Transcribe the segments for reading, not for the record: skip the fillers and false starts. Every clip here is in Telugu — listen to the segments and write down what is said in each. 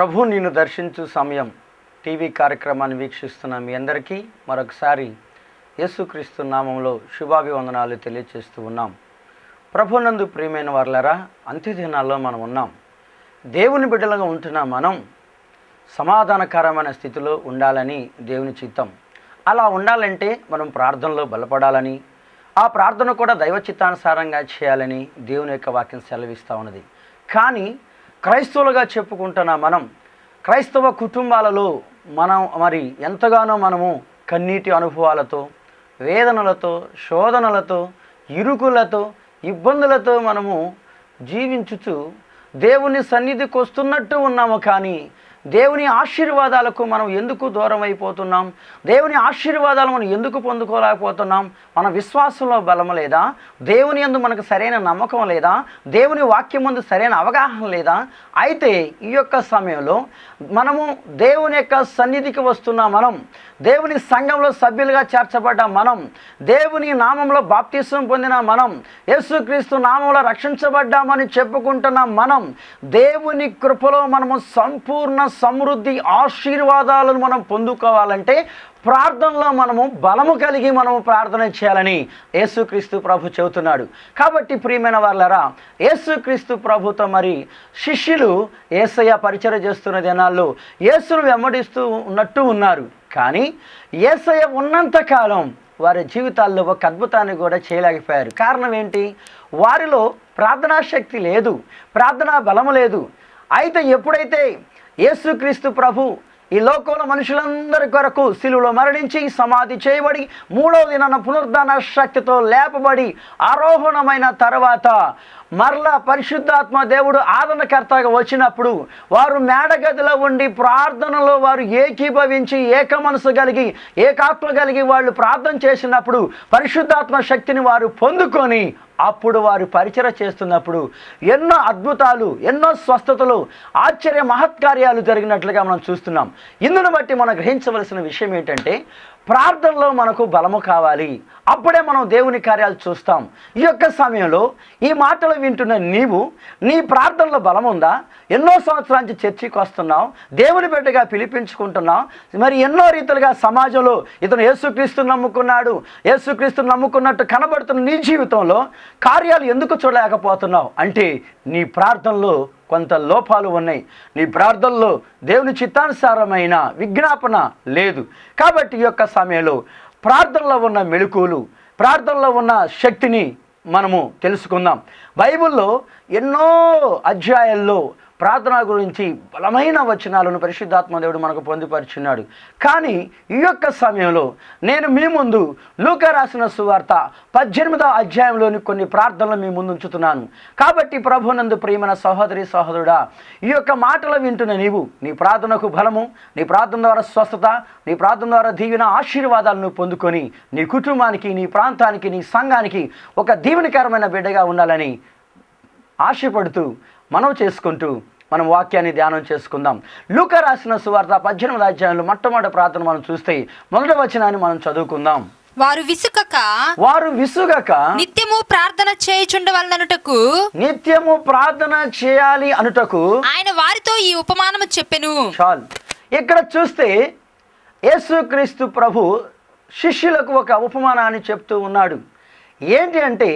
ప్రభు నిన్ను దర్శించు సమయం టీవీ కార్యక్రమాన్ని వీక్షిస్తున్న మీ అందరికీ మరొకసారి యేసుక్రీస్తు నామంలో శుభాభివందనాలు తెలియజేస్తూ ఉన్నాం. ప్రభునందు ప్రియమైన వారలారా, అంత్యదినాల్లో మనం ఉన్నాం. దేవుని బిడ్డలుగా ఉంటున్న మనం సమాధానకరమైన స్థితిలో ఉండాలని దేవుని చిత్తం. అలా ఉండాలంటే మనం ప్రార్థనలో బలపడాలని, ఆ ప్రార్థన కూడా దైవ చిత్తానుసారంగా చేయాలని దేవుని యొక్క వాక్యం సెలవిస్తూ ఉన్నది. కానీ క్రైస్తవులుగా చెప్పుకుంటున్న మనం క్రైస్తవ కుటుంబాలలో మనం ఎంతగానో మనము కన్నీటి అనుభవాలతో, వేదనలతో, శోధనలతో, ఇరుకులతో, ఇబ్బందులతో మనము జీవించుచు దేవుని సన్నిధికి వస్తున్నట్టు ఉన్నాము. కానీ దేవుని ఆశీర్వాదాలకు మనం ఎందుకు దూరం అయిపోతున్నాం? దేవుని ఆశీర్వాదాలు మనం ఎందుకు పొందుకోలేకపోతున్నాం? మన విశ్వాసంలో బలము లేదా? దేవుని యందు మనకు సరైన నమ్మకం లేదా? దేవుని వాక్యం ముందు సరైన అవగాహన లేదా? అయితే ఈ యొక్క సమయంలో మనము దేవుని యొక్క సన్నిధికి వస్తున్న మనం, దేవుని సంఘంలో సభ్యులుగా చేర్చబడ్డ మనం, దేవుని నామంలో బాప్తిసం పొందిన మనం, యేసుక్రీస్తు నామంలో రక్షించబడ్డామని చెప్పుకుంటున్న మనం, దేవుని కృపలో మనము సంపూర్ణ సమృద్ధి ఆశీర్వాదాలను మనం పొందుకోవాలంటే ప్రార్థనలో మనము బలము కలిగి మనము ప్రార్థన చేయాలని యేసుక్రీస్తు ప్రభు చెబుతున్నాడు. కాబట్టి ప్రియమైన వాళ్ళారా, యేసుక్రీస్తు ప్రభుతో శిష్యులు యేసయ్య పరిచర్య చేస్తున్న దినాల్లో యేసును వెంబడిస్తూ ఉన్నట్టు ఉన్నారు. కానీ యేసయ్య ఉన్నంతకాలం వారి జీవితాల్లో ఒక అద్భుతాన్ని కూడా చేయలేకపోయారు. కారణం ఏంటి? వారిలో ప్రార్థనా శక్తి లేదు, ప్రార్థనా బలము లేదు. అయితే ఎప్పుడైతే యేసుక్రీస్తు ప్రభు ఈ లోకంలో మనుషులందరి కొరకు శిలువలో మరణించి సమాధి చేయబడి మూడవ దినాన పునరుద్ధాన శక్తితో లేపబడి ఆరోహణమైన తర్వాత మరలా పరిశుద్ధాత్మ దేవుడు ఆదరణకర్తగా వచ్చినప్పుడు వారు మేడగదిలో ఉండి ప్రార్థనలో వారు ఏకీభవించి ఏక మనసు కలిగి ఏకాత్మ కలిగి వాళ్ళు ప్రార్థన చేసినప్పుడు పరిశుద్ధాత్మ శక్తిని వారు పొందుకొని అప్పుడు వారు పరిచర్య చేస్తున్నప్పుడు ఎన్నో అద్భుతాలు, ఎన్నో స్వస్థతలు, ఆశ్చర్య మహత్కార్యాలు జరిగినట్లుగా మనం చూస్తున్నాం. ఇందును బట్టి మనం గ్రహించవలసిన విషయం ఏంటంటే ప్రార్థనలో మనకు బలము కావాలి. అప్పుడే మనం దేవుని కార్యాలు చూస్తాం. ఈ యొక్క సమయంలో ఈ మాటలు వింటున్న నీవు, నీ ప్రార్థనలో బలం ఉందా? ఎన్నో సంవత్సరాల నుంచి చర్చికి వస్తున్నావు, దేవుని బిడ్డగా పిలిపించుకుంటున్నావు, మరి ఎన్నో రీతిలుగా సమాజంలో ఇతను యేసుక్రీస్తుని నమ్ముకున్నాడు, యేసుక్రీస్తుని నమ్ముకున్నట్టు కనబడుతున్న నీ జీవితంలో కార్యాలు ఎందుకు చూడలేకపోతున్నావు అంటే నీ ప్రార్థనలో కొంత లోపాలు ఉన్నాయి. నీ ప్రార్థనలో దేవుని చిత్తానుసారమైన విజ్ఞాపన లేదు. కాబట్టి ఈ యొక్క సమయంలో ప్రార్థనలో ఉన్న మెళకువలు, ప్రార్థనలో ఉన్న శక్తిని మనము తెలుసుకుందాం. బైబిల్లో ఎన్నో అధ్యాయాల్లో ప్రార్థన గురించి బలమైన వచనాలను పరిశుద్ధాత్మ దేవుడు మనకు పొందుపరిచున్నాడు. కానీ ఈ యొక్క సమయంలో నేను మీ ముందు లూకా రాసిన సువార్త 18వ అధ్యాయంలోని కొన్ని ప్రార్థనలు మీ ముందు ఉంచుతున్నాను. కాబట్టి ప్రభునందు ప్రియమైన సహోదరి సహోదరుడా, ఈ యొక్క మాటలు వింటున్న నీవు నీ ప్రార్థనకు బలము, నీ ప్రార్థన ద్వారా స్వస్థత, నీ ప్రార్థన ద్వారా దీవెన ఆశీర్వాదాలను పొందుకొని నీ కుటుంబానికి, నీ ప్రాంతానికి, నీ సంఘానికి ఒక దీవెనకరమైన బిడ్డగా ఉండాలని ఆశపడుతూ మనం చేసుకుంటూ మనం వాక్యాన్ని ధ్యానం చేసుకుందాం. లూకా రాసిన సువార్త 18వ అధ్యాయంలో మొట్టమొదటి ప్రార్థన మనం చూస్తే మొదటి వచనాన్ని మనం చదువుకుందాం. వారు విసుగక నిత్యము ప్రార్థన చేయుచుండవలననుటకు, నిత్యము ప్రార్థన చేయాలి అనుటకు ఆయన వారితో ఈ ఉపమానము చెప్పెను. చాలు. ఇక్కడ చూస్తే యేసుక్రీస్తు ప్రభు శిష్యులకు ఒక ఉపమానాన్ని చెప్తూ ఉన్నాడు. ఏంటి అంటే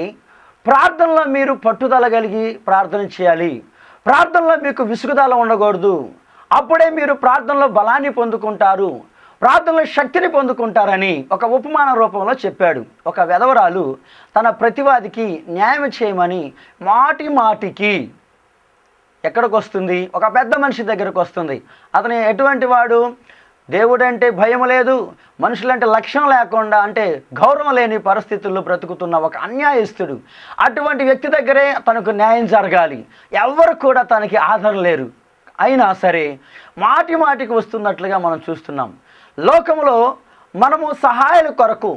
ప్రార్థనలో మీరు పట్టుదల కలిగి ప్రార్థన చేయాలి, ప్రార్థనలో మీకు విసుగుదల ఉండకూడదు. అప్పుడే మీరు ప్రార్థనలో బలాన్ని పొందుకుంటారు, ప్రార్థనలో శక్తిని పొందుకుంటారని ఒక ఉపమాన రూపంలో చెప్పాడు. ఒక వెధవరాలు తన ప్రతివాదికి న్యాయం చేయమని మాటికి ఎక్కడికి వస్తుంది? ఒక పెద్ద మనిషి దగ్గరకు వస్తుంది. అతను ఎటువంటి వాడు? దేవుడంటే భయం లేదు, మనుషులంటే లక్ష్యం లేకుండా, అంటే గౌరవం లేని పరిస్థితుల్లో బ్రతుకుతున్న ఒక అన్యాయస్తుడు. అటువంటి వ్యక్తి దగ్గరే తనకు న్యాయం జరగాలి. ఎవరు కూడా తనకి ఆధారం లేరు. అయినా సరే మాటికి వస్తున్నట్లుగా మనం చూస్తున్నాం. లోకంలో మనము సహాయాల కొరకు,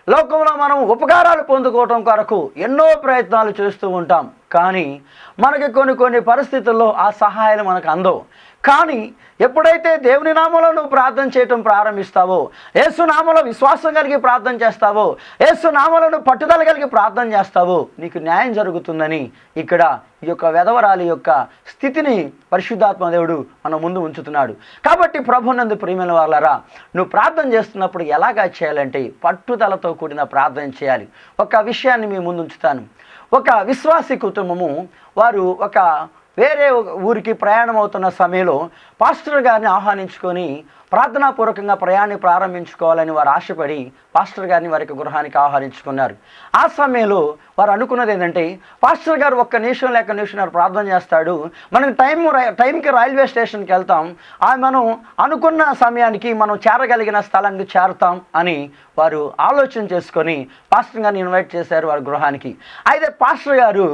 లోకంలో మనం ఉపకారాలు పొందుకోవటం కొరకు ఎన్నో ప్రయత్నాలు చేస్తూ ఉంటాం. కానీ మనకి కొన్ని పరిస్థితుల్లో ఆ సహాయాలు మనకు అందవు. కానీ ఎప్పుడైతే దేవుని నామంలో నువ్వు ప్రార్థన చేయటం ప్రారంభిస్తావో, యేసు నామంలో విశ్వాసం కలిగి ప్రార్థన చేస్తావో, యేసు నామంలో నువ్వు పట్టుదల కలిగి ప్రార్థన చేస్తావో నీకు న్యాయం జరుగుతుందని ఇక్కడ ఈ యొక్క వెధవరాలి యొక్క స్థితిని పరిశుద్ధాత్మ దేవుడు మన ముందు ఉంచుతున్నాడు. కాబట్టి ప్రభునందు ప్రియమైన వాళ్ళారా, నువ్వు ప్రార్థన చేస్తున్నప్పుడు ఎలాగా చేయాలంటే పట్టుదలతో కూడిన ప్రార్థన చేయాలి. ఒక విషయాన్ని మీ ముందు ఉంచుతాను. ఒక విశ్వాసి కుటుంబము వారు ఒక వేరే ఊరికి ప్రయాణం అవుతున్న సమయంలో పాస్టర్ గారిని ఆహ్వానించుకొని ప్రార్థనాపూర్వకంగా ప్రయాణాన్ని ప్రారంభించుకోవాలని వారు ఆశపడి పాస్టర్ గారిని వారికి గృహానికి ఆహ్వానించుకున్నారు. ఆ సమయంలో వారు అనుకున్నది ఏంటంటే, పాస్టర్ గారు ఒక్క నిమిషం లేక నిమిషం ప్రార్థన చేస్తాడు, మనం టైంకి రైల్వే స్టేషన్కి వెళ్తాం, మనం అనుకున్న సమయానికి మనం చేరగలిగిన స్థలానికి చేరుతాం అని వారు ఆలోచన చేసుకొని పాస్టర్ గారిని ఇన్వైట్ చేశారు వారి గృహానికి. అయితే పాస్టర్ గారు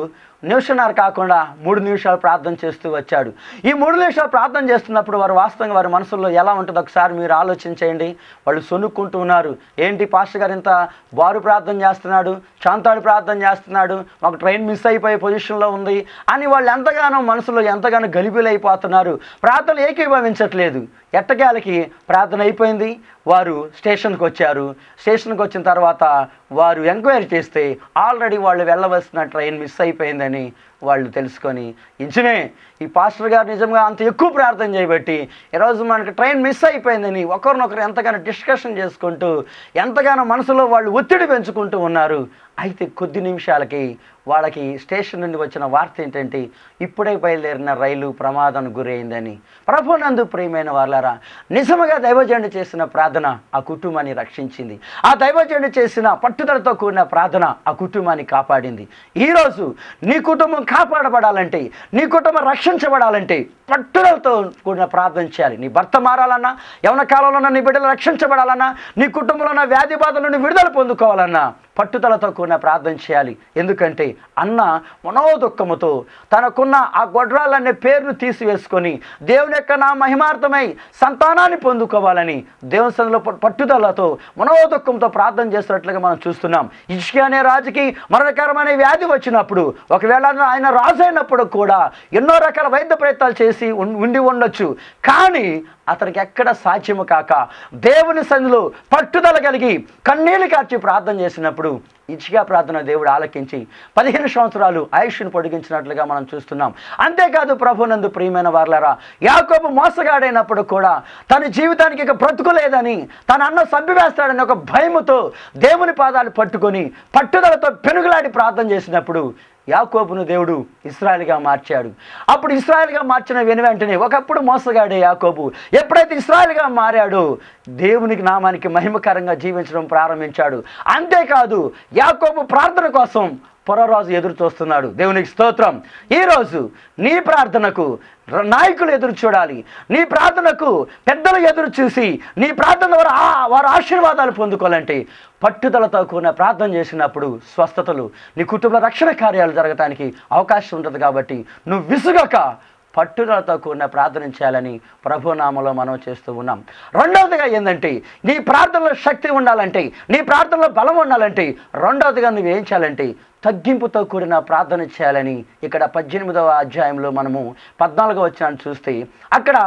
నిమిషంన్నర కాకుండా 3 నిమిషాలు ప్రార్థన చేస్తూ వచ్చాడు. ఈ 3 నిమిషాలు ప్రార్థన చేస్తున్నప్పుడు వారు వాస్తవంగా వారి మనసులో ఎలా ఉంటుందో ఒకసారి మీరు ఆలోచించేయండి. వాళ్ళు సొనుక్కుంటూ ఉన్నారు. ఏంటి పాస్టర్ గారు ఇంత బారు ప్రార్థన చేస్తున్నాడు, చాంతాడు ప్రార్థన చేస్తున్నాడు, మాకు ట్రైన్ మిస్ అయిపోయే పొజిషన్లో ఉంది అని వాళ్ళు ఎంతగానో మనసులో ఎంతగానో గలిబిలైపోతున్నారు. ప్రార్థన ఏకీభవించట్లేదు. ఎట్టకేలకి ప్రార్థన అయిపోయింది. వారు స్టేషన్కి వచ్చారు. స్టేషన్కి వచ్చిన తర్వాత వారు ఎంక్వైరీ చేస్తే ఆల్రెడీ వాళ్ళు వెళ్ళవలసిన ట్రైన్ మిస్ అయిపోయిందని వాళ్ళు తెలుసుకొని, నిజమే ఈ పాస్టర్ గారు నిజంగా అంత ఎక్కువ ప్రార్థన చేయబట్టి ఈరోజు మనకి ట్రైన్ మిస్ అయిపోయిందని ఒకరినొకరు ఎంతగానో డిస్కషన్ చేసుకుంటూ ఎంతగానో మనసులో వాళ్ళు ఒత్తిడి పెంచుకుంటూ ఉన్నారు. అయితే కొద్ది నిమిషాలకి వాళ్ళకి స్టేషన్ నుండి వచ్చిన వార్త ఏంటంటే, ఇప్పుడే బయలుదేరిన రైలు ప్రమాదానికి గురైందని. ప్రభునందు ప్రియమైన వాళ్ళారా, నిజముగా దైవజనుడు చేసిన ప్రార్థన ఆ కుటుంబాన్ని రక్షించింది. ఆ దైవజనుడు చేసిన పట్టుదలతో కూడిన ప్రార్థన ఆ కుటుంబాన్ని కాపాడింది. ఈరోజు నీ కుటుంబం కాపాడబడాలంటే, నీ కుటుంబం రక్షించబడాలంటే పట్టుదలతో కూడిన ప్రార్థన చేయాలి. నీ భర్త మారాలన్నా, యవన కాలంలో నీ బిడ్డలు రక్షించబడాలన్నా, నీ కుటుంబంలో ఉన్న వ్యాధి బాధల నుండి విడుదల పొందుకోవాలన్నా పట్టుదలతో కూడిన ప్రార్థన చేయాలి. ఎందుకంటే అన్న మనోదుఃఖముతో తనకున్న ఆ గొడ్రాలనే పేరును తీసివేసుకొని దేవుని యొక్క నా మహిమార్థమై సంతానాన్ని పొందుకోవాలని దేవుని సన్నిధిలో పట్టుదలతో మనోదుఃఖంతో ప్రార్థన చేస్తున్నట్లుగా మనం చూస్తున్నాం. హిజ్కియా అనే రాజుకి మరణకరమైన వ్యాధి వచ్చినప్పుడు, ఒకవేళ ఆయన రాజు అయినప్పుడు కూడా ఎన్నో రకాల వైద్య ప్రయత్నాలు చేసి ఉండి ఉండొచ్చు. కానీ అతనికి ఎక్కడ సాధ్యము కాక దేవుని సన్నిధిలో పట్టుదల కలిగి కన్నీళ్లు కార్చి ప్రార్థన చేసినప్పుడు హిజ్కియా ప్రార్థన దేవుడు ఆలకించి 15 సంవత్సరాలు ఆయుష్ను పొడిగించినట్లుగా మనం చూస్తున్నాం. అంతేకాదు ప్రభునందు ప్రియమైన వారలారా, యాకోబు మోసగాడైనప్పుడు కూడా తన జీవితానికి ఇక బ్రతుకులేదని, తన అన్న చంపివేస్తాడని ఒక భయముతో దేవుని పాదాలు పట్టుకొని పట్టుదలతో పెనుగులాడి ప్రార్థన చేసినప్పుడు యాకోబును దేవుడు ఇశ్రాయేలుగా మార్చాడు. అప్పుడు ఇశ్రాయేలుగా మార్చిన వెంటనే ఒకప్పుడు మోసగాడే యాకోబు ఎప్పుడైతే ఇశ్రాయేలుగా మారాడో దేవునికి నామానికి మహిమకరంగా జీవించడం ప్రారంభించాడు. అంతేకాదు యాకోబు ప్రార్థన కోసం పొరరాజు ఎదురు చూస్తున్నాడు. దేవునికి స్తోత్రం. ఈరోజు నీ ప్రార్థనకు నాయకులు ఎదురు చూడాలి. నీ ప్రార్థనకు పెద్దలు ఎదురు చూసి నీ ప్రార్థన ద్వారా వారు ఆశీర్వాదాలు పొందుకోవాలంటే పట్టుదలతో కూడిన ప్రార్థన చేసినప్పుడు స్వస్థతలు, నీ కుటుంబ రక్షణ కార్యాలు జరగటానికి అవకాశం ఉంటుంది. కాబట్టి నువ్వు విసుగక పట్టుదలతో కూడిన ప్రార్థన చేయాలని ప్రభునామలో మనం చేస్తూ ఉన్నాం. రెండవదిగా ఏంటంటే, నీ ప్రార్థనలో శక్తి ఉండాలంటే, నీ ప్రార్థనలో బలం ఉండాలంటే రెండవదిగా నువ్వు ఏం చేయాలంటే తగ్గింపుతో కూడిన ప్రార్థన చేయాలని ఇక్కడ 18వ అధ్యాయంలో మనము 14వ వచనాన్ని చూస్తే అక్కడ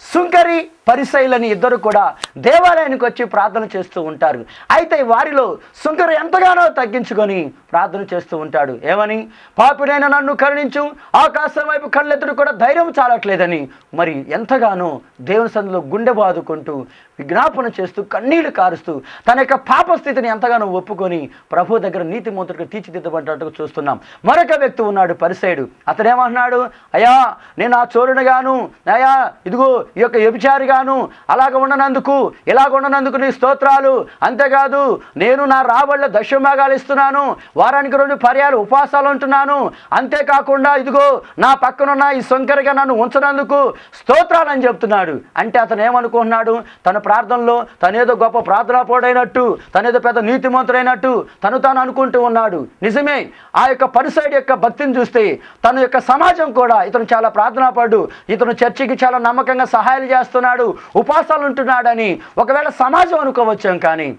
సుంకరి పరిసయ్యులని ఇద్దరు కూడా దేవాలయానికి వచ్చి ప్రార్థన చేస్తూ ఉంటారు. అయితే వారిలో సుంకరి ఎంతగానో తగ్గించుకొని ప్రార్థన చేస్తూ ఉంటాడు. ఏమని? పాపినైన నన్ను కరుణించు, ఆకాశం వైపు కళ్ళెత్తుడు కూడా ధైర్యం చాలట్లేదని మరి ఎంతగానో దేవుని సన్నిధిలో గుండె బాదుకుంటూ విజ్ఞాపన చేస్తూ కన్నీళ్లు కారుస్తూ తన యొక్క పాప స్థితిని ఎంతగానో ఒప్పుకొని ప్రభు దగ్గర నీతిమంతుడిగా తీర్చిదిద్దబడ్డట్టుగా చూస్తున్నాం. మరొక వ్యక్తి ఉన్నాడు పరిసయ్యుడు. అతనేమంటున్నాడు, అయ్యా నేను ఆ చోరునిగాను, అయ్యా ఇదిగో ఈ యొక్క వ్యభిచారిగాను అలాగ ఉండనందుకు ఇలాగ ఉండనందుకు నీ స్తోత్రాలు, అంతేకాదు నేను నా రాబళ్ళ దశభాగాలు ఇస్తున్నాను, వారానికి 2 పర్యాలు ఉపవాసాలు ఉంటున్నాను, అంతేకాకుండా ఇదిగో నా పక్కనున్న ఈ సొంకరిగా నన్ను ఉంచినందుకు స్తోత్రాలు అని చెప్తున్నాడు. అంటే అతను ఏమనుకుంటున్నాడు? తన ప్రార్థనలో తనేదో గొప్ప ప్రార్థనాపరుడైనట్టు, తనేదో పెద్ద నీతిమంతుడైనట్టు తాను అనుకుంటూ ఉన్నాడు. నిజమే, ఆ యొక్క పరిసయ్యుడి యొక్క భక్తిని చూస్తే తన యొక్క సమాజం కూడా ఇతను చాలా ప్రార్థనాపరుడు, ఇతను చర్చికి చాలా నమ్మకంగా సహాయాలు చేస్తున్నాడు, ఉపవాసాలు ఉంటున్నాడని ఒకవేళ సమాజం అనుకోవచ్చాం. కానీ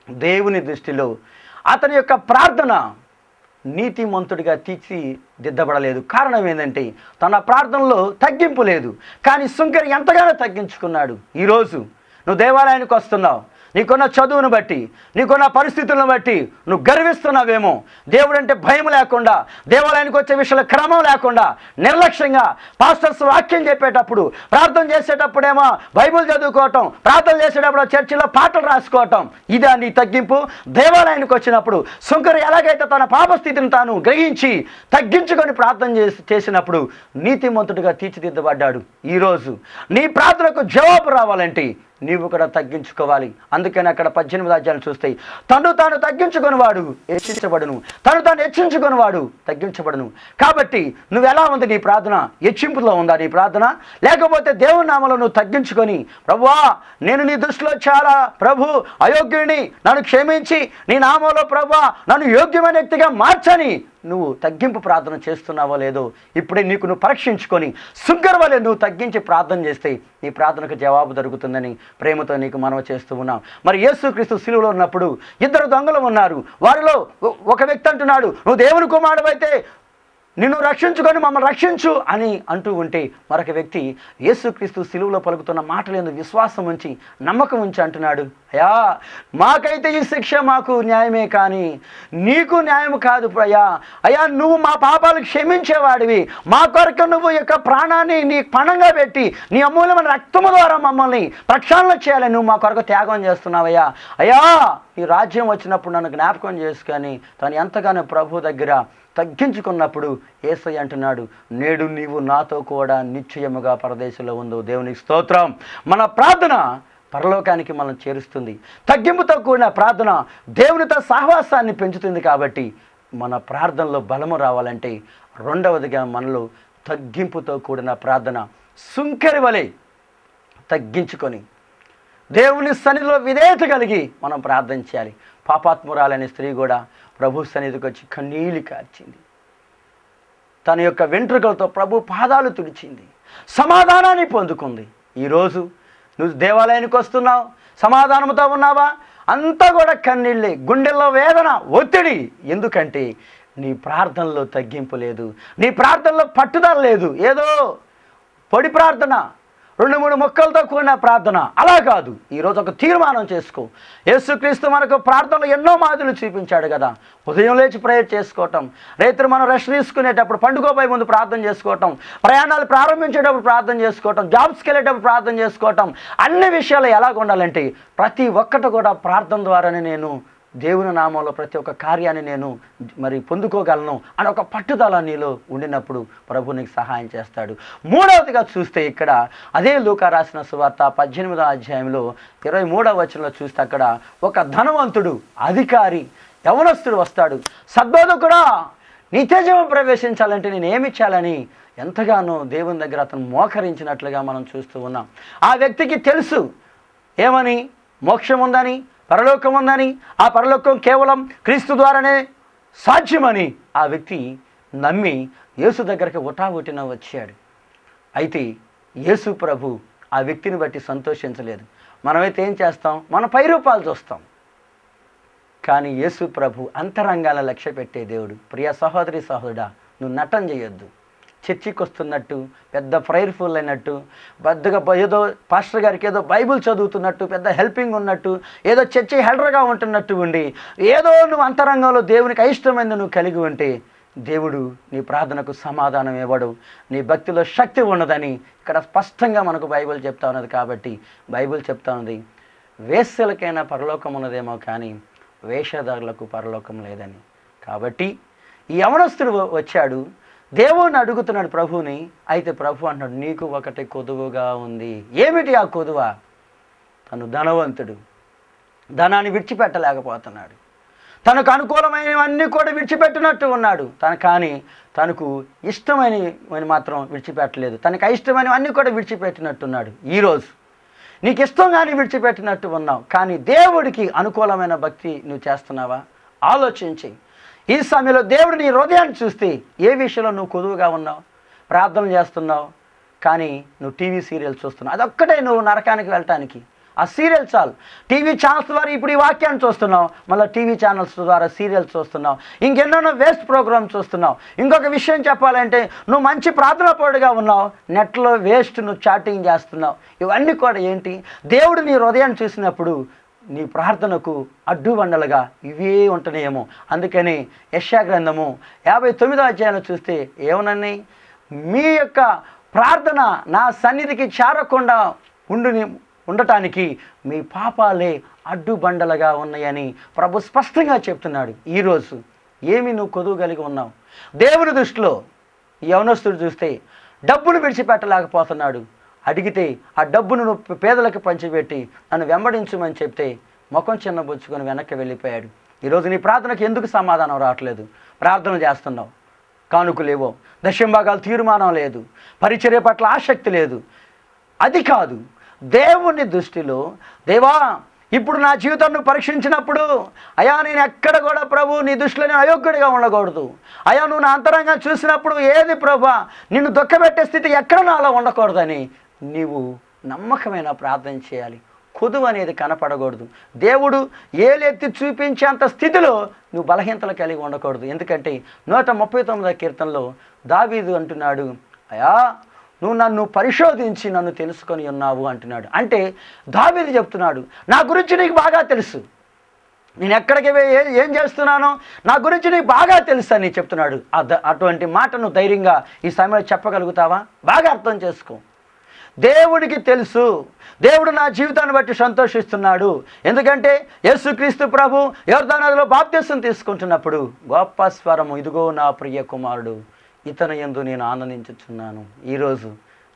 దేవుని దృష్టిలో అతని యొక్క ప్రార్థన నీతిమంతుడిగా తీర్చిదిద్దబడలేదు. కారణం ఏంటంటే తన ప్రార్థనలో తగ్గింపు లేదు. కానీ సుంకరి ఎంతగానో తగ్గించుకున్నాడు. ఈరోజు నువ్వు దేవాలయానికి వస్తున్నావు, నీకున్న చదువును బట్టి, నీకున్న పరిస్థితులను బట్టి నువ్వు గర్విస్తున్నావేమో. దేవుడు అంటే భయం లేకుండా, దేవాలయానికి వచ్చే విషయంలో క్రమం లేకుండా, నిర్లక్ష్యంగా పాస్టర్స్ వాక్యం చెప్పేటప్పుడు, ప్రార్థన చేసేటప్పుడేమో బైబిల్ చదువుకోవటం, ప్రార్థన చేసేటప్పుడు చర్చిలో పాటలు రాసుకోవటం, ఇదా నీ తగ్గింపు? దేవాలయానికి వచ్చినప్పుడు సుంకరు ఎలాగైతే తన పాపస్థితిని తాను గ్రహించి తగ్గించుకొని ప్రార్థన చేసినప్పుడు నీతిమంతుడిగా తీర్చిదిద్దబడ్డాడు. ఈరోజు నీ ప్రార్థనకు జవాబు రావాలంటే నీవు కూడా తగ్గించుకోవాలి. అందుకని అక్కడ 18వ అధ్యాయం చూస్తే తను తాను తగ్గించుకొని వాడు హెచ్చించబడును, తను తాను హెచ్చించుకొని వాడు తగ్గించబడును. కాబట్టి నువ్వు ఎలా ఉంది నీ ప్రార్థన? హెచ్చింపులో ఉందా నీ ప్రార్థన? లేకపోతే దేవుని నామములో నువ్వు తగ్గించుకొని, ప్రభువా నేను నీ దృష్టిలో చాలా ప్రభు అయోగ్యుడిని, నన్ను క్షమించి నీ నామంలో ప్రభువా నన్ను యోగ్యమైన వ్యక్తిగా మార్చని నువ్వు తగ్గింపు ప్రార్థన చేస్తున్నావో లేదో ఇప్పుడే నీకు నువ్వు పరీక్షించుకొని సుంకరు వలె నువ్వు తగ్గించి ప్రార్థన చేస్తే నీ ప్రార్థనకు జవాబు దొరుకుతుందని ప్రేమతో నీకు మనవి చేస్తూ ఉన్నాం. మరి యేసుక్రీస్తు సిలువలో ఉన్నప్పుడు 2 దొంగలు ఉన్నారు. వారిలో ఒక వ్యక్తి అంటున్నాడు, నువ్వు దేవుని కుమారుడైతే నిన్ను రక్షించుకొని మమ్మల్ని రక్షించు అని అంటూ ఉంటే, మరొక వ్యక్తి యేసుక్రీస్తు సిలువలో పలుకుతున్న మాటలందు విశ్వాసం ఉంచి నమ్మకం ఉంచి అంటున్నాడు, అయ్యా మాకైతే ఈ శిక్ష మాకు న్యాయమే, కానీ నీకు న్యాయం కాదు అయ్యా. అయ్యా నువ్వు మా పాపాలు క్షమించేవాడివి, మా కొరకు నువ్వు యొక్క ప్రాణాన్ని నీ పణంగా పెట్టి నీ అమూల్యమైన రక్తము ద్వారా మమ్మల్ని ప్రక్షాళన చేయాలని నువ్వు మా కొరకు త్యాగం చేస్తున్నావయ్యా. అయ్యా నీ రాజ్యం వచ్చినప్పుడు నన్ను జ్ఞాపకం చేసుకొని తను ఎంతగానో ప్రభు దగ్గర తగ్గించుకున్నప్పుడు యేసయ్య అంటున్నాడు, నేడు నీవు నాతో కూడా నిశ్చయముగా పరదేశంలో ఉందో. దేవునికి స్తోత్రం. మన ప్రార్థన పరలోకానికి మనం చేరుస్తుంది. తగ్గింపుతో కూడిన ప్రార్థన దేవునితో సహవాసాన్ని పెంచుతుంది. కాబట్టి మన ప్రార్థనలో బలము రావాలంటే రెండవదిగా మనలో తగ్గింపుతో కూడిన ప్రార్థన సుంకరి వలె తగ్గించుకొని దేవుని సన్నిధిలో విధేయత కలిగి మనం ప్రార్థన చేయాలి. పాపాత్మురాలనే స్త్రీ కూడా ప్రభు సన్నిధికి వచ్చి కన్నీళ్ళు కార్చింది. తన యొక్క వెంట్రుకలతో ప్రభు పాదాలు తుడిచింది, సమాధానాన్ని పొందుకుంది. ఈరోజు నువ్వు దేవాలయానికి వస్తున్నావు, సమాధానంతో ఉన్నావా? అంతా కూడా కన్నీళ్ళే, గుండెల్లో వేదన, ఒత్తిడి. ఎందుకంటే నీ ప్రార్థనలో తగ్గింపు లేదు, నీ ప్రార్థనలో పట్టుదల లేదు. ఏదో పొడి ప్రార్థన, 2-3 మొక్కలతో కూడిన ప్రార్థన అలా కాదు. ఈరోజు ఒక తీర్మానం చేసుకో. యేసుక్రీస్తు మనకు ప్రార్థనలు ఎన్నో మాదిరిలు చూపించాడు కదా. ఉదయం లేచి ప్రేయర్ చేసుకోవటం, రైతులు మనం రెస్ట్ తీసుకునేటప్పుడు, పండుగపోయే ముందు ప్రార్థన చేసుకోవటం, ప్రయాణాలు ప్రారంభించేటప్పుడు ప్రార్థన చేసుకోవటం, జాబ్స్కి వెళ్ళేటప్పుడు ప్రార్థన చేసుకోవటం, అన్ని విషయాలు ఎలాగ ఉండాలంటే ప్రతి ఒక్కటి కూడా ప్రార్థన ద్వారానే నేను దేవుని నామంలో ప్రతి ఒక్క కార్యాన్ని నేను మరి పొందుకోగలను అని ఒక పట్టుదల నీలో ఉండినప్పుడు ప్రభు నీకు సహాయం చేస్తాడు. మూడవదిగా చూస్తే ఇక్కడ అదే లూకా రాసిన సువార్త 18వ అధ్యాయంలో 23వ వచనంలో చూస్తే అక్కడ ఒక ధనవంతుడు అధికారి యవనస్తుడు వస్తాడు. సద్బోధకుడా నిత్యజీవం ప్రవేశించాలంటే నేను ఏమి చేయాలని ఎంతగానో దేవుని దగ్గర అతను మోకరించినట్లుగా మనం చూస్తూ ఉన్నాం. ఆ వ్యక్తికి తెలుసు ఏమని, మోక్షం ఉందని, పరలోకం ఉందని, ఆ పరలోకం కేవలం క్రీస్తు ద్వారానే సాధ్యమని ఆ వ్యక్తి నమ్మి యేసు దగ్గరికి ఉటావుటిన వచ్చాడు. అయితే యేసు ప్రభు ఆ వ్యక్తిని బట్టి సంతోషించలేదు. మనమైతే ఏం చేస్తాం? మన పై రూపాలు చూస్తాం. కానీ యేసు ప్రభు అంతరంగాల లక్ష్య పెట్టే దేవుడు. ప్రియ సహోదరి సహోదరుడా, నువ్వు నటన చేయొద్దు. చర్చికి వస్తున్నట్టు, పెద్ద ప్రేయర్ఫుల్ అయినట్టు, పెద్దగా ఏదో పాస్టర్ గారికి ఏదో బైబిల్ చదువుతున్నట్టు, పెద్ద హెల్పింగ్ ఉన్నట్టు, ఏదో చర్చి హెల్డర్గా ఉంటున్నట్టు ఉండి, ఏదో నువ్వు అంతరంగంలో దేవునికి అయిష్టమైంది నువ్వు కలిగి ఉంటే దేవుడు నీ ప్రార్థనకు సమాధానం ఇవ్వడు. నీ భక్తిలో శక్తి ఉన్నదని ఇక్కడ స్పష్టంగా మనకు బైబిల్ చెప్తా ఉన్నది. కాబట్టి బైబిల్ చెప్తా ఉంది, వేశ్యలకైనా పరలోకం ఉన్నదేమో కానీ వేషధారులకు పరలోకం లేదని. కాబట్టి ఈ యవనస్తుడు వచ్చాడు, దేవుని అడుగుతున్నాడు ప్రభువుని. అయితే ప్రభు అంటున్నాడు, నీకు ఒకటి కొదువుగా ఉంది. ఏమిటి ఆ కొదువ? తను ధనవంతుడు, ధనాన్ని విడిచిపెట్టలేకపోతున్నాడు. తనకు అనుకూలమైనవన్నీ కూడా విడిచిపెట్టినట్టు ఉన్నాడు. కానీ తనకు ఇష్టమైనవి మాత్రం విడిచిపెట్టలేదు. తనకు అయిష్టమైనవన్నీ కూడా విడిచిపెట్టినట్టున్నాడు. ఈరోజు నీకు ఇష్టం కానీ విడిచిపెట్టినట్టు ఉన్నావు, కానీ దేవుడికి అనుకూలమైన భక్తి నువ్వు చేస్తున్నావా? ఆలోచించి ఈ సమయంలో దేవుడు నీ హృదయాన్ని చూస్తే ఏ విషయంలో నువ్వు కొదువుగా ఉన్నావు? ప్రార్థన చేస్తున్నావు కానీ నువ్వు టీవీ సీరియల్ చూస్తున్నావు. అదొక్కటే నువ్వు నరకానికి వెళ్ళటానికి. ఆ సీరియల్ చాలు. టీవీ ఛానల్స్ ద్వారా ఇప్పుడు ఈ వాక్యాన్ని చూస్తున్నావు, మళ్ళీ టీవీ ఛానల్స్ ద్వారా సీరియల్స్ చూస్తున్నావు, ఇంకెన్నెన్నో వేస్ట్ ప్రోగ్రామ్స్ చూస్తున్నావు. ఇంకొక విషయం చెప్పాలంటే, నువ్వు మంచి ప్రార్థనా పరుడుగా ఉన్నావు, నెట్లో వేస్ట్ నువ్వు చాటింగ్ చేస్తున్నావు. ఇవన్నీ కూడా ఏంటి? దేవుడు నీ హృదయాన్ని చూసినప్పుడు నీ ప్రార్థనకు అడ్డుబండలుగా ఇవే ఉంటున్నాయేమో. అందుకని యెషయా గ్రంథము 59వ అధ్యాయంలో చూస్తే ఏమనని, మీ యొక్క ప్రార్థన నా సన్నిధికి చేరకుండా ఉండటానికి మీ పాపాలే అడ్డుబండలుగా ఉన్నాయని ప్రభు స్పష్టంగా చెప్తున్నాడు. ఈరోజు ఏమి నువ్వు కొదువు కలిగి ఉన్నావు? దేవుని దృష్టిలో ఈ యవనస్తుడు చూస్తే డబ్బును విడిచిపెట్టలేకపోతున్నాడు. అడిగితే ఆ డబ్బును నువ్వు పేదలకు పంచిపెట్టి నన్ను వెంబడించమని చెప్తే ముఖం చిన్నబుచ్చుకొని వెనక్కి వెళ్ళిపోయాడు. ఈరోజు నీ ప్రార్థనకు ఎందుకు సమాధానం రావట్లేదు? ప్రార్థన చేస్తున్నావు, కానుకలేవో, దశంభాగాలు తీర్మానం లేదు, పరిచర్య పట్ల ఆసక్తి లేదు. అది కాదు, దేవుని దృష్టిలో దేవా ఇప్పుడు నా జీవితాన్ని పరీక్షించినప్పుడు అయా నేను ఎక్కడ కూడా ప్రభు నీ దృష్టిలో నేను అయోగ్యుడిగా ఉండకూడదు. అయా నువ్వు నా అంతరంగా చూసినప్పుడు ఏది ప్రభా నిన్ను దుఃఖపెట్టే స్థితి ఎక్కడ నాలో ఉండకూడదని నీవు నమ్మకమైన ప్రార్థన చేయాలి. కొదువు అనేది కనపడకూడదు. దేవుడు ఏలెత్తి చూపించేంత స్థితిలో నువ్వు బలహీనతలు కలిగి ఉండకూడదు. ఎందుకంటే 139వ కీర్తనలో దావీదు అంటున్నాడు, అయా నువ్వు నన్ను పరిశోధించి నన్ను తెలుసుకొని ఉన్నావు అంటున్నాడు. అంటే దావీదు చెప్తున్నాడు, నా గురించి నీకు బాగా తెలుసు, నేను ఎక్కడికి ఏం చేస్తున్నానో నా గురించి నీకు బాగా తెలుసు అని చెప్తున్నాడు. అటువంటి మాటను ధైర్యంగా ఈ సమయంలో చెప్పగలుగుతావా? బాగా అర్థం చేసుకో. దేవుడికి తెలుసు, దేవుడు నా జీవితాన్ని బట్టి సంతోషిస్తున్నాడు. ఎందుకంటే యేసుక్రీస్తు ప్రభు యోర్దాను నదిలో బాప్తిసం తీసుకుంటున్నప్పుడు గొప్ప స్వరము, ఇదిగో నా ప్రియ కుమారుడు, ఇతని యందు నేను ఆనందించుచున్నాను. ఈరోజు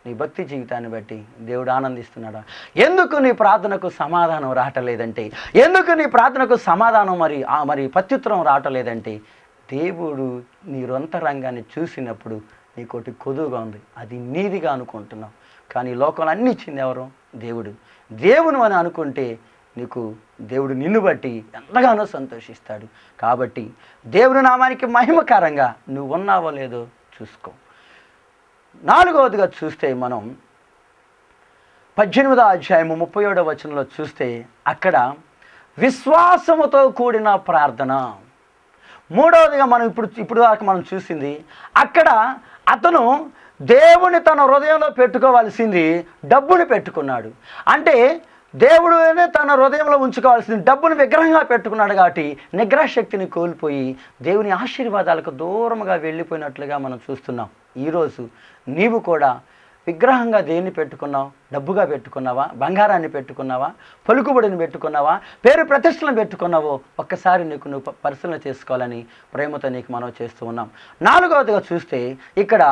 నీ భక్తి జీవితాన్ని బట్టి దేవుడు ఆనందిస్తున్నాడా? ఎందుకు నీ ప్రార్థనకు సమాధానం రావట్లేదంటే, ఎందుకు నీ ప్రార్థనకు సమాధానం మరి ప్రత్యుత్తరం రావట్లేదంటే, దేవుడు నీ రొంతరంగాన్ని చూసినప్పుడు నీకోటి కొదువుగా ఉంది, అది నీదిగా అనుకుంటున్నావు. కానీ లోకంలో అన్ని ఇచ్చింది ఎవరు? దేవుడు. దేవుని అని అనుకుంటే నీకు దేవుడు నిన్ను బట్టి ఎంతగానో సంతోషిస్తాడు. కాబట్టి దేవుని నామానికి మహిమకరంగా నువ్వు ఉన్నావో లేదో చూసుకో. 4వదిగా చూస్తే మనం 18వ అధ్యాయము 37వ వచనంలో చూస్తే అక్కడ విశ్వాసముతో కూడిన ప్రార్థన. 3వదిగా మనం ఇప్పుడు దాకా మనం చూసింది, అక్కడ అతను దేవుని తన హృదయంలో పెట్టుకోవాల్సింది డబ్బుని పెట్టుకున్నాడు. అంటే దేవుడునే తన హృదయంలో ఉంచుకోవాల్సింది డబ్బును విగ్రహంగా పెట్టుకున్నాడు. కాబట్టి నిగ్రహ శక్తిని కోల్పోయి దేవుని ఆశీర్వాదాలకు దూరంగా వెళ్ళిపోయినట్లుగా మనం చూస్తున్నాం. ఈరోజు నీవు కూడా విగ్రహంగా దేన్ని పెట్టుకున్నావు? డబ్బుగా పెట్టుకున్నావా? బంగారాన్ని పెట్టుకున్నావా? పలుకుబడిని పెట్టుకున్నావా? పేరు ప్రతిష్టలను పెట్టుకున్నావో ఒక్కసారి నువ్వు పరిశీలన చేసుకోవాలని ప్రేమతో నీకు మనం చేస్తూ ఉన్నాం. 4వదిగా చూస్తే ఇక్కడ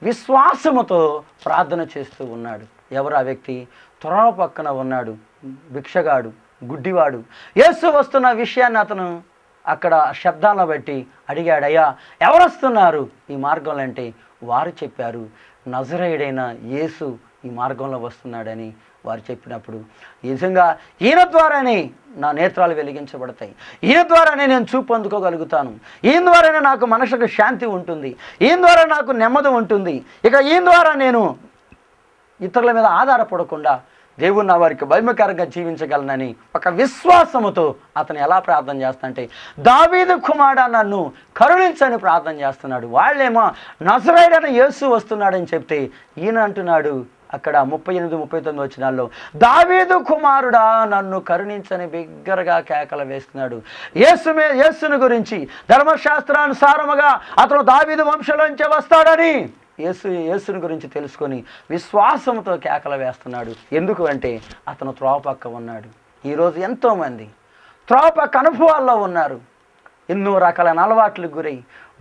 విశ్వాసముతో ప్రార్థన చేస్తూ ఉన్నాడు. ఎవరు ఆ వ్యక్తి? త్వర పక్కన ఉన్నాడు భిక్షగాడు, గుడ్డివాడు. యేసు వస్తున్న విషయాన్ని అతను అక్కడ శబ్దాలను బట్టి అడిగాడు, అయ్యా ఎవరు వస్తున్నారు ఈ మార్గంలో అంటే వారు చెప్పారు, నజరేయుడైన యేసు ఈ మార్గంలో వస్తున్నాడని వారు చెప్పినప్పుడు, నిజంగా ఈయన ద్వారానే నా నేత్రాలు వెలిగించబడతాయి, ఈయన ద్వారానే నేను చూపు అందుకోగలుగుతాను, ఈయన ద్వారానే నాకు మనసుకు శాంతి ఉంటుంది, ఈయన ద్వారా నాకు నెమ్మది ఉంటుంది, ఇక ఈయన ద్వారా నేను ఇతరుల మీద ఆధారపడకుండా దేవుడు నా వారికి భయకరంగా జీవించగలనని ఒక విశ్వాసముతో అతను ఎలా ప్రార్థన చేస్తాడంటే, దావీదు కుమారుడా నన్ను కరుణించని ప్రార్థన చేస్తున్నాడు. వాళ్ళేమో నజరేయుడైన యేసు వస్తున్నాడని చెప్తే ఈయన అంటున్నాడు అక్కడ 38-39 వచనాల్లో, దావీదు కుమారుడా నన్ను కరుణించని బిగ్గరగా కేకలు వేస్తున్నాడు. యేసుని గురించి ధర్మశాస్త్రానుసారముగా అతను దావీదు వంశంలోంచి వస్తాడని యేసుని గురించి తెలుసుకొని విశ్వాసంతో కేకలు వేస్తున్నాడు. ఎందుకు అంటే అతను త్రోపక్క ఉన్నాడు. ఈరోజు ఎంతోమంది త్రోపక్క అనుభవాల్లో ఉన్నారు. ఎన్నో రకాలైన అలవాట్లకు గురై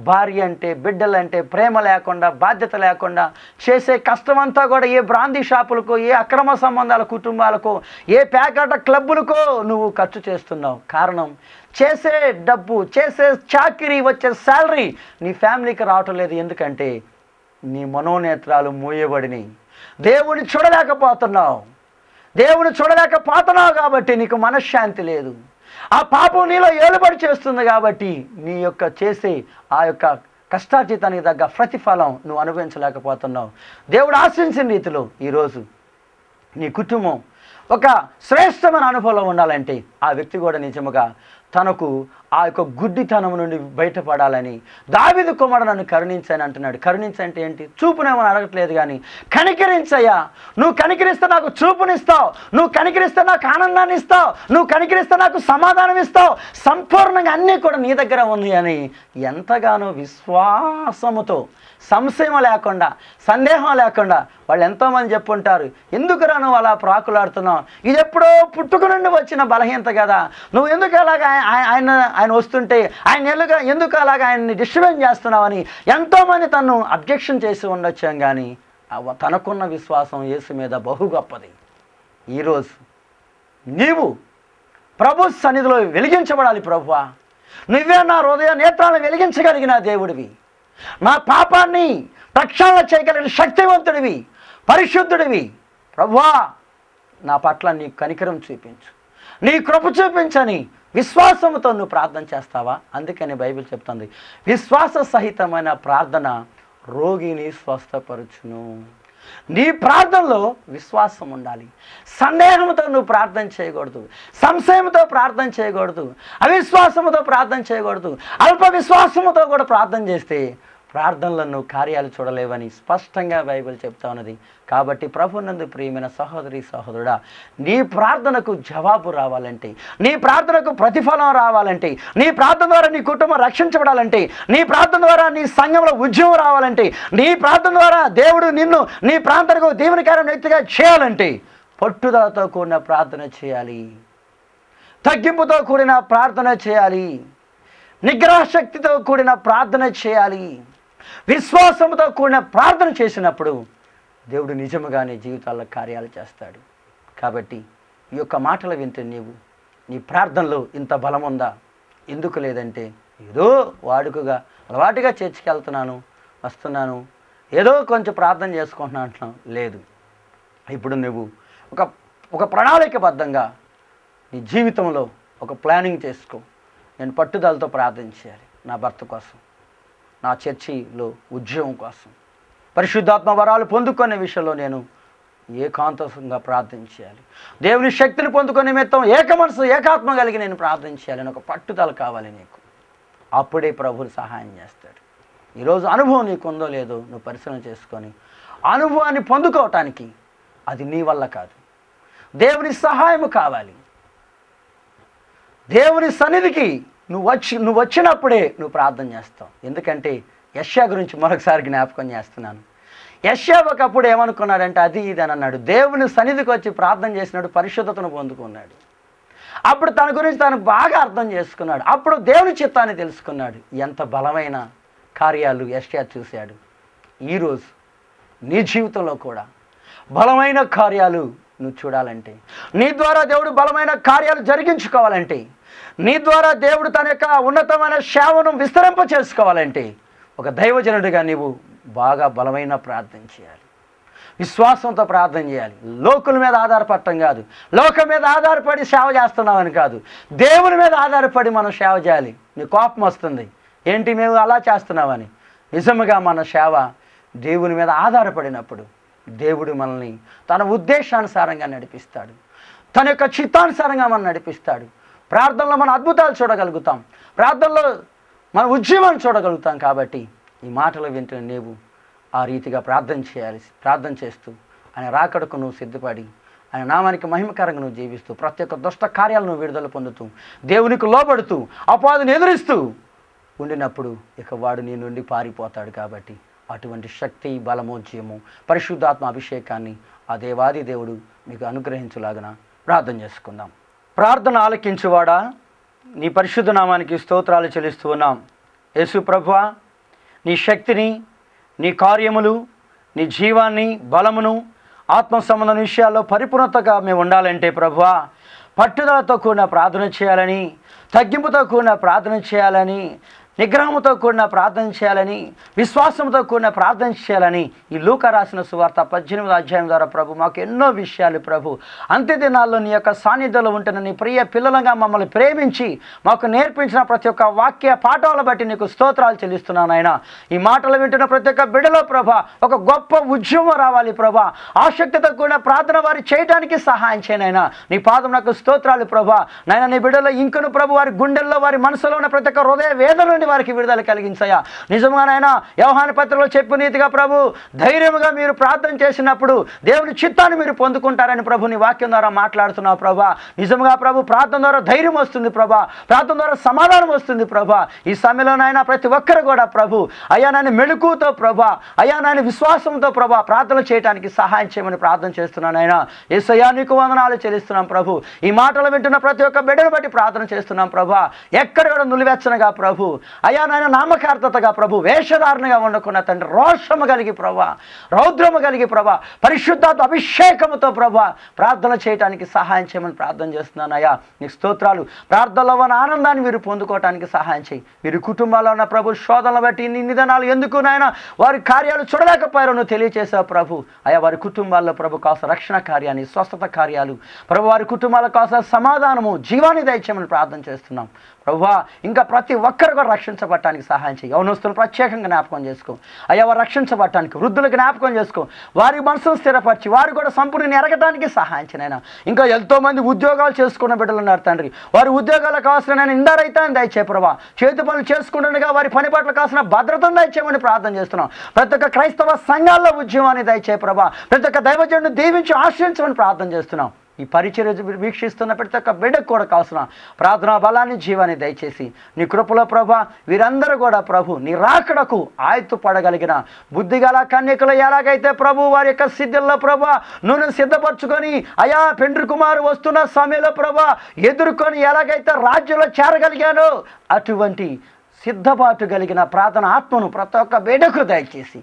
భార్య అంటే, బిడ్డలంటే ప్రేమ లేకుండా, బాధ్యత లేకుండా చేసే కష్టమంతా కూడా ఏ బ్రాందీ షాపులకో, ఏ అక్రమ సంబంధాల కుటుంబాలకో, ఏ ప్యాకెట్ క్లబ్బులకో నువ్వు ఖర్చు చేస్తున్నావు. కారణం చేసే డబ్బు, చేసే చాకిరీ, వచ్చే శాలరీ నీ ఫ్యామిలీకి రావటం లేదు. ఎందుకంటే నీ మనోనేత్రాలు మూయబడినాయి. దేవుని చూడలేకపోతున్నావు కాబట్టి నీకు మనశ్శాంతి లేదు. ఆ పాపం నీలో ఏలుబడి చేస్తుంది కాబట్టి నీ యొక్క చేసే ఆ యొక్క కష్టార్జితానికి తగ్గ ప్రతిఫలం నువ్వు అనుభవించలేకపోతున్నావు. దేవుడు ఆశించిన రీతిలో ఈరోజు నీ కుటుంబం ఒక శ్రేష్టమైన అనుభవంలో ఉండాలంటే ఆ వ్యక్తి కూడా నిజముగా తనకు ఆ యొక్క గుడ్డితనం నుండి బయటపడాలని దావీదు కుమారుడు నన్ను కరుణించని అంటున్నాడు. కరుణించంటే ఏంటి? చూపునేమని అడగట్లేదు, కానీ కనికరించయ్యా, నువ్వు కనికరిస్తే నాకు చూపునిస్తావు, నువ్వు కనికరిస్తే నాకు ఆనందాన్ని ఇస్తావు, నువ్వు కనికరిస్తే నాకు సమాధానం ఇస్తావు, సంపూర్ణంగా అన్నీ కూడా నీ దగ్గర ఉంది అని ఎంతగానో విశ్వాసముతో, సంశయం లేకుండా, సందేహం లేకుండా వాళ్ళు ఎంతోమంది చెప్పుంటారు, ఎందుకురా నువ్వు అలా ప్రాకులాడుతున్నావు, ఇది ఎప్పుడో పుట్టుక నుండి వచ్చిన బలహీనత కదా, నువ్వు ఎందుకు అలాగా ఆయన వస్తుంటే ఎందుకు అలాగా ఆయన్ని డిస్టర్బెన్స్ చేస్తున్నావని ఎంతోమంది తను అబ్జెక్షన్ చేసి ఉండొచ్చాం. కానీ తనకున్న విశ్వాసం యేసు మీద బహు గొప్పది. ఈరోజు నీవు ప్రభు సన్నిధిలో వెలిగించబడాలి. ప్రభువా, నువ్వే నా హృదయ నేత్రాలను వెలిగించగలిగిన దేవుడివి, నా పాపాన్ని ప్రక్షాళన చేయగలిగిన శక్తివంతుడివి, పరిశుద్ధుడివి. ప్రభువా, నా పట్ల నీ కనికరం చూపించు, నీ కృప చూపించని విశ్వాసంతో నువ్వు ప్రార్థన చేస్తావా? అందుకని బైబిల్ చెప్తుంది, విశ్వాస సహితమైన ప్రార్థన రోగిని స్వస్థపరచును. నీ ప్రార్థనలో విశ్వాసం ఉండాలి. సందేహంతో నువ్వు ప్రార్థన చేయకూడదు, సంశయంతో ప్రార్థన చేయకూడదు, అవిశ్వాసంతో ప్రార్థన చేయకూడదు. అల్ప విశ్వాసంతో కూడా ప్రార్థన చేస్తే ప్రార్థనలో నువ్వు కార్యాలు చూడలేవని స్పష్టంగా బైబిల్ చెప్తా ఉన్నది. కాబట్టి ప్రభునందు ప్రియమైన సహోదరి సహోదరుడా, నీ ప్రార్థనకు జవాబు రావాలంటే, నీ ప్రార్థనకు ప్రతిఫలం రావాలంటే, నీ ప్రార్థన ద్వారా నీ కుటుంబం రక్షించబడాలంటే, నీ ప్రార్థన ద్వారా నీ సంఘంలో ఉద్యమం రావాలంటే, నీ ప్రార్థన ద్వారా దేవుడు నిన్ను నీ ప్రాంతానికి దీవెనకరమైన వ్యక్తిగా చేయాలంటే పట్టుదలతో కూడిన ప్రార్థన చేయాలి, తగ్గింపుతో కూడిన ప్రార్థన చేయాలి, నిగ్రహ శక్తితో కూడిన ప్రార్థన చేయాలి. విశ్వాసంతో కూడిన ప్రార్థన చేసినప్పుడు దేవుడు నిజముగానే జీవితాల్లో కార్యాలు చేస్తాడు. కాబట్టి ఈ యొక్క మాటలు వింటే నీ ప్రార్థనలో ఇంత బలం ఉందా? ఎందుకు లేదంటే ఏదో వాడుకగా అలవాటుగా చర్చికి వెళ్తున్నాను, వస్తున్నాను, ఏదో కొంచెం ప్రార్థన చేసుకుంటున్నాను అంటున్నాను. లేదు, ఇప్పుడు నువ్వు ఒక ప్రణాళికబద్ధంగా నీ జీవితంలో ఒక ప్లానింగ్ చేసుకో. నేను పట్టుదలతో ప్రార్థన చేయాలి, నా భర్త కోసం, నా చర్చిలో ఉద్యోగం కోసం, పరిశుద్ధాత్మ వరాలు పొందుకునే విషయంలో నేను ఏకాంతంగా ప్రార్థన చేయాలి, దేవుని శక్తిని పొందుకునే నిమిత్తం ఏక మనసు ఏకాత్మ కలిగి నేను ప్రార్థన చేయాలని ఒక పట్టుదల కావాలి నీకు. అప్పుడే ప్రభువు సహాయం చేస్తాడు. ఈరోజు అనుభవం నీకు ఉందో లేదో నువ్వు పరిశీలన చేసుకొని అనుభవాన్ని పొందుకోవటానికి అది నీ వల్ల కాదు, దేవుని సహాయం కావాలి. దేవుని సన్నిధికి నువ్వు వచ్చినప్పుడే నువ్వు ప్రార్థన చేస్తావు. ఎందుకంటే యెషయా గురించి మరొకసారి జ్ఞాపకం చేస్తున్నాను. యెషయా ఒకప్పుడు ఏమనుకున్నాడంటే అది ఇది అని అన్నాడు. దేవుని సన్నిధికి వచ్చి ప్రార్థన చేసినాడు, పరిశుద్ధతను పొందుకున్నాడు. అప్పుడు తన గురించి తను బాగా అర్థం చేసుకున్నాడు. అప్పుడు దేవుని చిత్తాన్ని తెలుసుకున్నాడు. ఎంత బలమైన కార్యాలు యెషయా చూశాడు. ఈరోజు నీ జీవితంలో కూడా బలమైన కార్యాలు నువ్వు చూడాలంటే, నీ ద్వారా దేవుడు బలమైన కార్యాలు జరిగించుకోవాలంటే, నీ ద్వారా దేవుడు తన యొక్క ఉన్నతమైన సేవను విస్తరింప చేసుకోవాలంటే ఒక దైవజనుడిగా నీవు బాగా బలమైన ప్రార్థన చేయాలి, విశ్వాసంతో ప్రార్థన చేయాలి. లోకుల మీద ఆధారపడటం కాదు, లోకం మీద ఆధారపడి సేవ చేస్తున్నామని కాదు, దేవుని మీద ఆధారపడి మనం సేవ చేయాలి. నీ కోపం వస్తుంది, ఏంటి మేము అలా చేస్తున్నామని. నిజముగా మన సేవ దేవుని మీద ఆధారపడినప్పుడు దేవుడు మనల్ని తన ఉద్దేశానుసారంగా నడిపిస్తాడు, తన యొక్క చిత్తానుసారంగా మనం నడిపిస్తాడు. ప్రార్థనలో మన అద్భుతాలు చూడగలుగుతాం, ప్రార్థనలో మన ఉద్యమాన్ని చూడగలుగుతాం. కాబట్టి ఈ మాటలు వింటున్న నీవు ఆ రీతిగా ప్రార్థన చేయాలి. ప్రార్థన చేస్తూ ఆయన రాకడకు నువ్వు సిద్ధపడి ఆయన నామానికి మహిమకరంగా నువ్వు జీవిస్తూ ప్రతి ఒక్క దుష్ట కార్యాలను విడుదల పొందుతూ దేవునికి లోబడుతూ అపవాదిని ఎదురిస్తూ ఉండినప్పుడు ఇక వాడు నీ నుండి పారిపోతాడు. కాబట్టి అటువంటి శక్తి, బలము, జయము, పరిశుద్ధాత్మ అభిషేకాన్ని ఆ దేవాది దేవుడు మీకు అనుగ్రహించులాగన ప్రార్థన చేసుకుందాం. ప్రార్థన ఆలకించువాడా, నీ పరిశుద్ధ నామానికి స్తోత్రాలు చెల్లిస్తూ ఉన్నాం. యేసు ప్రభువా, నీ శక్తిని, నీ కార్యములు, నీ జీవాన్ని, బలమును, ఆత్మ సంబంధ విషయాల్లో పరిపూర్ణతగా మేము ఉండాలంటే ప్రభువా, పట్టుదలతో కూడిన ప్రార్థన చేయాలని, తగ్గింపుతో కూడిన ప్రార్థన చేయాలని, నిగ్రహంతో కూడిన ప్రార్థన చేయాలని, విశ్వాసంతో కూడిన ప్రార్థన చేయాలని ఈ లూకా రాసిన సువార్త 18వ అధ్యాయం ద్వారా ప్రభు మాకు ఎన్నో విషయాలు ప్రభు అంత్య దినాల్లో నీ యొక్క సాన్నిధ్యంలో ఉంటున్న నీ ప్రియ పిల్లలుగా మమ్మల్ని ప్రేమించి మాకు నేర్పించిన ప్రతి ఒక్క వాక్య పాఠాలను బట్టి నీకు స్తోత్రాలు చెల్లిస్తున్నాను ఆయన. ఈ మాటలు వింటున్న ప్రతి ఒక్క బిడ్డలో ప్రభా ఒక గొప్ప ఉద్యమం రావాలి ప్రభా. ఆసక్తితో కూడిన ప్రార్థన వారి చేయడానికి సహాయం చేయనైనా. నీ పాదం నాకు స్తోత్రాలు ప్రభా. నాయన నీ బిడ్డలో ఇంకను ప్రభు వారి గుండెల్లో వారి మనసులో ఉన్న ప్రతి ఒక్క హృదయ వేదన వారికి విడుదల కలిగించయా. నిజంగానైనా యోహాను పత్రికలో చెప్పు నీతిగా ప్రభు ధైర్యముగా మీరు ప్రార్థన చేసినప్పుడు దేవుని చిత్తాన్ని మీరు పొందుకుంటారని ప్రభు నీ వాక్యం ద్వారా మాట్లాడుతున్నావు ప్రభా. నిజంగా ప్రభు ప్రార్థన ద్వారా ధైర్యం వస్తుంది ప్రభా, ప్రార్థన ద్వారా సమాధానం వస్తుంది ప్రభా. ఈ సమయంలోనైనా ప్రతి ఒక్కరు కూడా ప్రభు అయ్యా నాయన మెళుకుతో ప్రభా, అయ్యా నాయన విశ్వాసంతో ప్రభా ప్రార్థన చేయడానికి సహాయం చేయమని ప్రార్థన చేస్తున్నాను ఆయన. యేసయ్యా నీకు వందనాలు చెల్లిస్తున్నాం ప్రభు. ఈ మాటలు వింటున్న ప్రతి ఒక్క బిడ్డను బట్టి ప్రార్థన చేస్తున్నాం ప్రభా. ఎక్కడ కూడా నులివెచ్చనగా ప్రభు అయ్యా నాయన నామకార్థతగా ప్రభు వేషధారణగా ఉండకున్న తండ్రి రోషము కలిగి ప్రభా, రౌద్రము కలిగి ప్రభా, పరిశుద్ధాత్మ అభిషేకముతో ప్రభా ప్రార్థన చేయడానికి సహాయం చేయమని ప్రార్థన చేస్తున్నాను అయ్యా. నీకు స్తోత్రాలు. ప్రార్థనలో ఉన్న ఆనందాన్ని మీరు పొందుకోవడానికి సహాయం చేయి. మీరు కుటుంబాల్లో ఉన్న ప్రభు శోధనలు బట్టి ఇన్ని దినాలు ఎందుకు నాయన వారి కార్యాలు చూడలేకపోయారో నువ్వు తెలియచేసావు ప్రభు. అయ్యా వారి కుటుంబాల్లో ప్రభు కాస్త రక్షణ కార్యాన్ని, స్వస్థత కార్యాలు ప్రభు, వారి కుటుంబాల కాస్త సమాధానము, జీవాన్ని దయచేయమని ప్రార్థన చేస్తున్నాం ప్రభువా. ఇంకా ప్రతి ఒక్కరు కూడా రక్షించబడటానికి సహాయం చేయి. యవనస్తులను ప్రత్యేకంగా జ్ఞాపకం చేసుకో అయ్యా. వారు రక్షించబడటానికి, వృద్ధులకు జ్ఞాపకం చేసుకో, వారి మనసును స్థిరపరిచి వారు కూడా సంపూర్ణ ఎరగటానికి సహాయం చేయనైనా. ఇంకా ఎంతోమంది ఉద్యోగాలు చేసుకున్న బిడ్డలు ఉన్నారు తండ్రి. వారి ఉద్యోగాలకు కావాల్సిన ఇండైరెక్ట్ దయచే ప్రభా. చేతి పనులు చేసుకుంటుండగా వారి పని పట్ల కావాల్సిన భద్రతను దయచేయమని ప్రార్థన చేస్తున్నాం. ప్రతి ఒక్క క్రైస్తవ సంఘాల్లో ఉద్యమాన్ని దయచే ప్రభా. ప్రతి ఒక్క దైవజనుడిని దీవించి ఆశ్రయించమని ప్రార్థన చేస్తున్నాం. ఈ పరిచర్య వీక్షిస్తున్న ప్రతి ఒక్క బిడ్డకు కూడా కావాల్సిన ప్రార్థనా బలాన్ని, జీవాన్ని దయచేసి నీ కృపలో ప్రభా వీరందరూ కూడా ప్రభు నీ రాకడకు ఆయత్తుపడగలిగిన బుద్ధిగల కన్యకలు ఎలాగైతే ప్రభు వారి యొక్క సిద్ధుల్లో ప్రభా నూనె సిద్ధపరచుకొని అయా పెండ్రి కుమారు వస్తున్న సమయంలో ప్రభా ఎదుర్కొని ఎలాగైతే రాజ్యంలో చేరగలిగానో అటువంటి సిద్ధపాటు కలిగిన ప్రార్థన ఆత్మను ప్రతి ఒక్క బిడ్డకు దయచేసి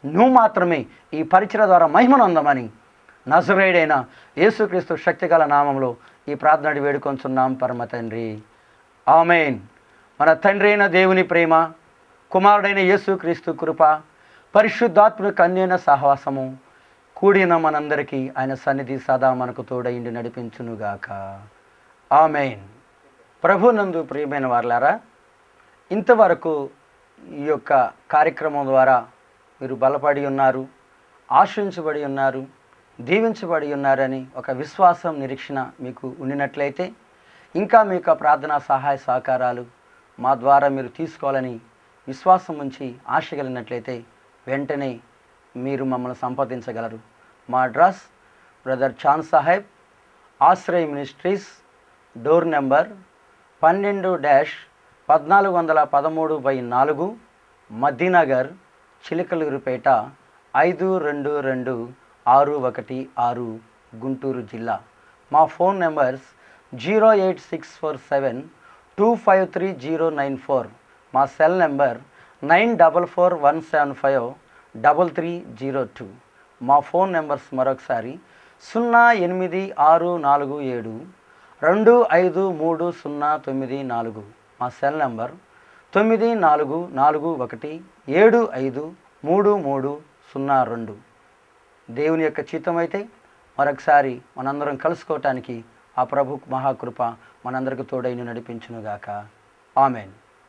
నువ్వు మాత్రమే ఈ పరిచర్య ద్వారా మహిమను అందమని నజరేయుడైన యేసుక్రీస్తు శక్తిగల నామంలో ఈ ప్రార్థన వేడుకొంచున్నాం పరమ తండ్రి. ఆమేన్. మన తండ్రి అయిన దేవుని ప్రేమ, కుమారుడైన యేసుక్రీస్తు కృప, పరిశుద్ధాత్మ కన్యైన సహవాసము కూడిన మనందరికీ ఆయన సన్నిధి సదా మనకు తోడైండి నడిపించునుగాక. ఆమేన్. ప్రభునందు ప్రియమైన వారలారా, ఇంతవరకు ఈ యొక్క కార్యక్రమం ద్వారా మీరు బలపడి ఉన్నారు, ఆశించబడి ఉన్నారు, దీవించబడి ఉన్నారని ఒక విశ్వాసం, నిరీక్షణ మీకు ఉండినట్లయితే ఇంకా మీకు ప్రార్థనా సహాయ సహకారాలు మా ద్వారా మీరు తీసుకోవాలని విశ్వాసం ఉంచి ఆశ కలిగినట్లయితే వెంటనే మీరు మమ్మల్ని సంప్రదించగలరు. మా address brother Chand Saheb, Ashray ministries, door number 12-1413/4, Madinagar, Chilakaluripet 522616, Guntur జిల్లా. మా ఫోన్ నెంబర్స్ 08647253094. మా సెల్ నెంబర్ 9441753302. మా ఫోన్ నెంబర్స్ మరొకసారి 08647253094. మా సెల్ నెంబర్ 9441753302. దేవుని యొక్క చిత్తమైతే మరొకసారి మనందరం కలుసుకోవటానికి ఆ ప్రభు మహాకృప మనందరికి తోడైన నడిపించునుగాక. ఆమెన్.